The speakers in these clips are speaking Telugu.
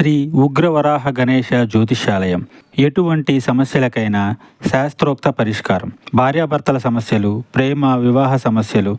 శ్రీ ఉగ్రవరాహ గణేశ జ్యోతిష్యాలయం. ఎటువంటి సమస్యలకైనా శాస్త్రోక్త పరిష్కారం. భార్యాభర్తల సమస్యలు, ప్రేమ వివాహ సమస్యలు,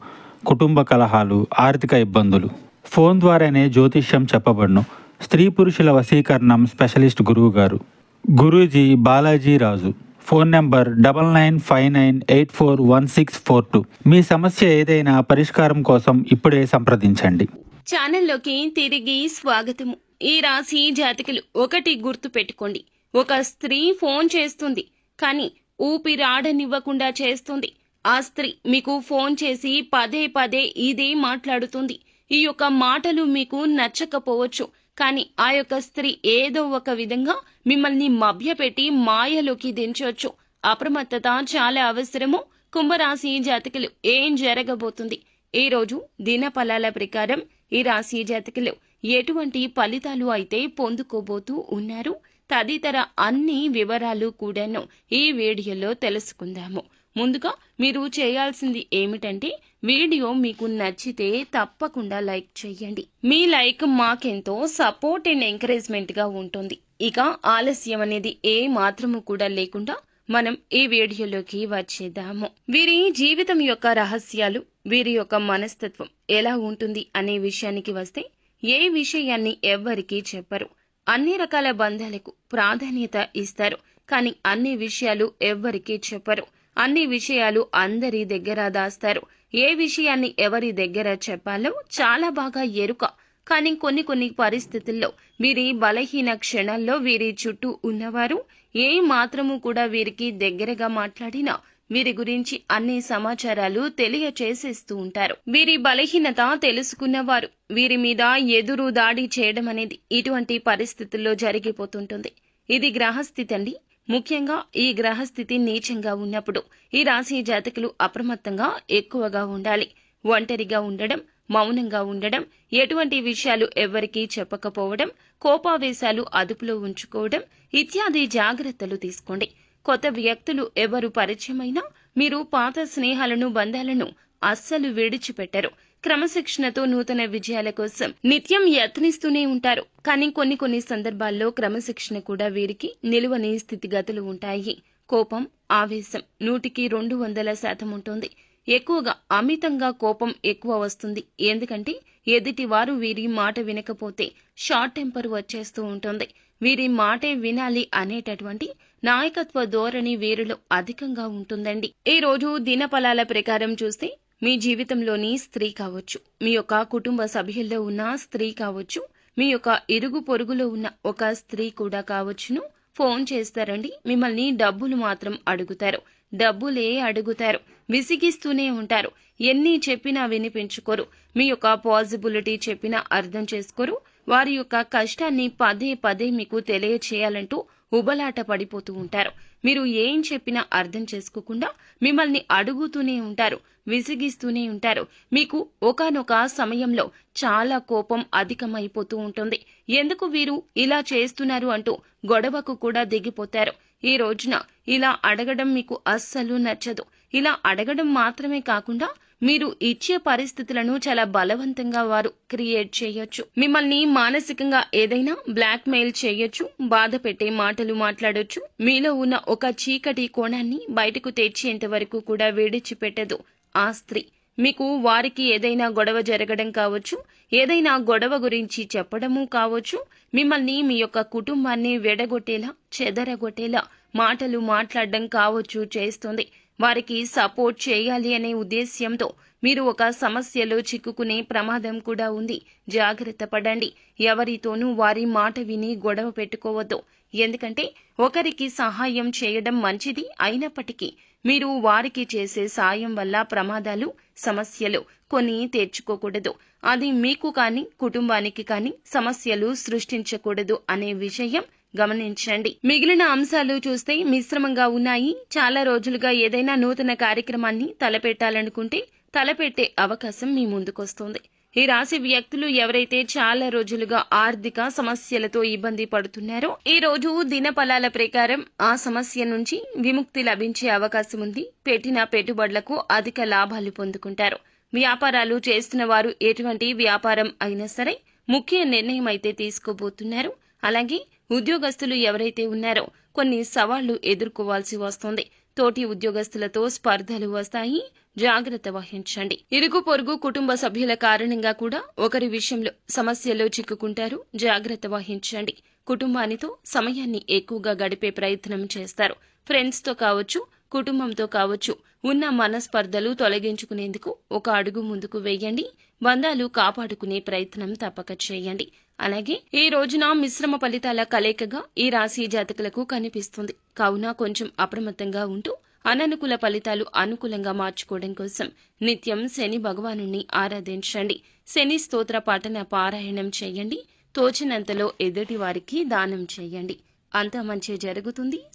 కుటుంబ కలహాలు, ఆర్థిక ఇబ్బందులు ఫోన్ ద్వారానే జ్యోతిష్యం చెప్పబడును. స్త్రీ పురుషుల వశీకరణం స్పెషలిస్ట్ గురువు గారు గురూజీ బాలాజీ రాజు. Phone number 9959841642. మీ సమస్య ఏదైనా పరిష్కారం కోసం ఇప్పుడే సంప్రదించండి. ఛానల్లోకి తిరిగి స్వాగతము. ఈ రాశి జాతకులు ఒకటి గుర్తు పెట్టుకోండి. ఒక స్త్రీ ఫోన్ చేస్తుంది, కానీ ఊపిరాడనివ్వకుండా చేస్తుంది. ఆ స్త్రీ మీకు ఫోన్ చేసి పదే పదే ఇదే మాట్లాడుతుంది. ఈ యొక్క మాటలు మీకు నచ్చకపోవచ్చు, కానీ ఆ యొక్క స్త్రీ ఏదో ఒక విధంగా మిమ్మల్ని మభ్యపెట్టి మాయలోకి దించవచ్చు. అప్రమత్తత చాలా అవసరము. కుంభరాశి జాతకులు ఏం జరగబోతుంది? ఈ రోజు దినఫలాల ప్రకారం ఈ రాశి జాతకులు ఎటువంటి ఫలితాలు అయితే పొందుకోబోతూ ఉన్నారు తదితర అన్ని వివరాలు కూడాను ఈ వీడియోలో తెలుసుకుందాము. ముందుగా మీరు చేయాల్సింది ఏమిటంటే, వీడియో మీకు నచ్చితే తప్పకుండా లైక్ చేయండి. మీ లైక్ మాకెంతో సపోర్ట్ అండ్ ఎంకరేజ్మెంట్ గా ఉంటుంది. ఇక ఆలస్యం అనేది ఏ మాత్రము కూడా లేకుండా మనం ఈ వీడియోలోకి వచ్చేద్దాము. వీరి జీవితం యొక్క రహస్యాలు, వీరి యొక్క మనస్తత్వం ఎలా ఉంటుంది అనే విషయానికి వస్తే, ఏ విషయాన్ని ఎవ్వరికీ చెప్పరు. అన్ని రకాల బంధాలకు ప్రాధాన్యత ఇస్తారు, కానీ అన్ని విషయాలు ఎవ్వరికీ చెప్పరు. అన్ని విషయాలు అందరి దగ్గర దాస్తారు. ఏ విషయాన్ని ఎవరి దగ్గర చెప్పాలో చాలా బాగా ఎరుక. కానీ కొన్ని పరిస్థితుల్లో వీరి బలహీన క్షణాల్లో వీరి చుట్టూ ఉన్నవారు ఏ మాత్రము కూడా వీరికి దగ్గరగా మాట్లాడినా వీరి గురించి అన్ని సమాచారాలు తెలియచేసేస్తూ ఉంటారు. వీరి బలహీనత తెలుసుకున్నవారు వీరి మీద ఎదురు దాడి చేయడం అనేది ఇటువంటి పరిస్థితుల్లో జరిగిపోతుంటుంది. ఇది గ్రహస్థితి అండి. ముఖ్యంగా ఈ గ్రహస్థితి నీచంగా ఉన్నప్పుడు ఈ రాశి జాతకులు అప్రమత్తంగా ఎక్కువగా ఉండాలి. ఒంటరిగా ఉండడం, మౌనంగా ఉండడం, ఎటువంటి విషయాలు ఎవ్వరికీ చెప్పకపోవడం, కోపావేశాలు అదుపులో ఉంచుకోవడం ఇత్యాది జాగ్రత్తలు తీసుకోండి. కొత్త వ్యక్తులు ఎవరు పరిచయమైనా మీరు పాత స్నేహాలను, బంధాలను అస్సలు విడిచిపెట్టరు. క్రమశిక్షణతో నూతన విజయాల కోసం నిత్యం యత్నిస్తూనే ఉంటారు. కానీ కొన్ని సందర్భాల్లో క్రమశిక్షణ కూడా వీరికి నిలువని స్థితిగతులు ఉంటాయి. కోపం, ఆవేశం 100% ఉంటుంది. ఎక్కువగా అమితంగా కోపం ఎక్కువ వస్తుంది. ఎందుకంటే ఎదుటి వారు వీరి మాట వినకపోతే షార్ట్ టెంపర్ వచ్చేస్తూ ఉంటుంది. వీరి మాటే వినాలి అనేటటువంటి నాయకత్వ ధోరణి వీరిలో అధికంగా ఉంటుందండి. ఈ రోజు దినఫలాల ప్రకారం చూస్తే, మీ జీవితంలోని స్త్రీ కావచ్చు, మీ యొక్క కుటుంబ సభ్యుల్లో ఉన్న స్త్రీ కావచ్చు, మీ యొక్క ఇరుగు పొరుగులో ఉన్న ఒక స్త్రీ కూడా కావచ్చును, ఫోన్ చేస్తారండి. మిమ్మల్ని డబ్బులు మాత్రం అడుగుతారు. డబ్బులే అడుగుతారు. విసిగిస్తూనే ఉంటారు. ఎన్ని చెప్పినా వినిపించుకోరు. మీ యొక్క పాజిబిలిటీ చెప్పినా అర్థం చేసుకోరు. వారి యొక్క కష్టాన్ని పదే పదే మీకు తెలియచేయాలంటూ ఉబలాట పడిపోతూ ఉంటారు. మీరు ఏం చెప్పినా అర్థం చేసుకోకుండా మిమ్మల్ని అడుగుతూనే ఉంటారు, విసిగిస్తూనే ఉంటారు. మీకు ఒకానొక సమయంలో చాలా కోపం అధికమైపోతూ ఉంటుంది. ఎందుకు వీరు ఇలా చేస్తున్నారు అంటూ గొడవకు కూడా దిగిపోతారు. ఈ రోజున ఇలా అడగడం మీకు అస్సలు నచ్చదు. ఇలా అడగడం మాత్రమే కాకుండా మీరు ఇచ్చే పరిస్థితులను చాలా బలవంతంగా వారు క్రియేట్ చేయొచ్చు. మిమ్మల్ని మానసికంగా ఏదైనా బ్లాక్ మెయిల్ చేయొచ్చు, బాధ పెట్టే మాటలు మాట్లాడొచ్చు. మీలో ఉన్న ఒక చీకటి కోణాన్ని బయటకు తెచ్చేంత వరకు కూడా విడిచిపెట్టదు ఆ స్త్రీ. మీకు వారికి ఏదైనా గొడవ జరగడం కావచ్చు, ఏదైనా గొడవ గురించి చెప్పడము కావచ్చు, మిమ్మల్ని, మీ యొక్క కుటుంబాన్ని విడగొట్టేలా, చెదరగొట్టేలా మాటలు మాట్లాడడం కావచ్చు చేస్తుంది. వారికి సపోర్ట్ చేయాలి అనే ఉద్దేశ్యంతో మీరు ఒక సమస్యలో చిక్కుకునే ప్రమాదం కూడా ఉంది. జాగ్రత్త పడండి. ఎవరితోనూ వారి మాట విని గొడవ పెట్టుకోవద్దు. ఎందుకంటే ఒకరికి సహాయం చేయడం మంచిది అయినప్పటికీ మీరు వారికి చేసే సాయం వల్ల ప్రమాదాలు, సమస్యలు కొన్ని తెచ్చుకోకూడదు. అది మీకు కానీ కుటుంబానికి కానీ సమస్యలు సృష్టించకూడదు అనే విషయం గమనించండి. మిగిలిన అంశాలు చూస్తే మిశ్రమంగా ఉన్నాయి. చాలా రోజులుగా ఏదైనా నూతన కార్యక్రమాన్ని తలపెట్టాలనుకుంటే తలపెట్టే అవకాశం మీ ముందుకొస్తుంది. ఈ రాశి వ్యక్తులు ఎవరైతే చాలా రోజులుగా ఆర్థిక సమస్యలతో ఇబ్బంది పడుతున్నారో, ఈ రోజు దినఫలాల ప్రకారం ఆ సమస్య నుంచి విముక్తి లభించే అవకాశం ఉంది. పెట్టిన పెట్టుబడులకు అధిక లాభాలు పొందుకుంటారు. వ్యాపారాలు చేస్తున్న వారు ఎటువంటి వ్యాపారం అయినా సరే ముఖ్య నిర్ణయం అయితే తీసుకోబోతున్నారు. అలాగే ఉద్యోగస్తులు ఎవరైతే ఉన్నారో కొన్ని సవాళ్లు ఎదుర్కోవాల్సి వస్తుంది. తోటి ఉద్యోగస్తులతో స్పర్ధలు వస్తాయి, జాగ్రత్త వహించండి. ఇరుగు పొరుగు కుటుంబ సభ్యుల కారణంగా కూడా ఒకరి విషయంలో సమస్యల్లో చిక్కుకుంటారు, జాగ్రత్త వహించండి. కుటుంబానితో సమయాన్ని ఎక్కువగా గడిపే ప్రయత్నం చేస్తారు. ఫ్రెండ్స్తో కావచ్చు, కుటుంబంతో కావచ్చు, ఉన్న మనస్పర్ధలు తొలగించుకునేందుకు ఒక అడుగు ముందుకు వేయండి. బంధాలు కాపాడుకునే ప్రయత్నం తప్పక చేయండి. అలాగే ఈ రోజున మిశ్రమ ఫలితాల కలయికగా ఈ రాశి జాతకులకు కనిపిస్తుంది. కావున కొంచెం అప్రమత్తంగా ఉంటూ అననుకూల ఫలితాలు అనుకూలంగా మార్చుకోవడం కోసం నిత్యం శని భగవానుణ్ణి ఆరాధించండి. శని స్తోత్ర పఠన పారాయణం చేయండి. తోచినంతలో ఎదుటి వారికి దానం చేయండి. అంతా మంచి జరుగుతుంది.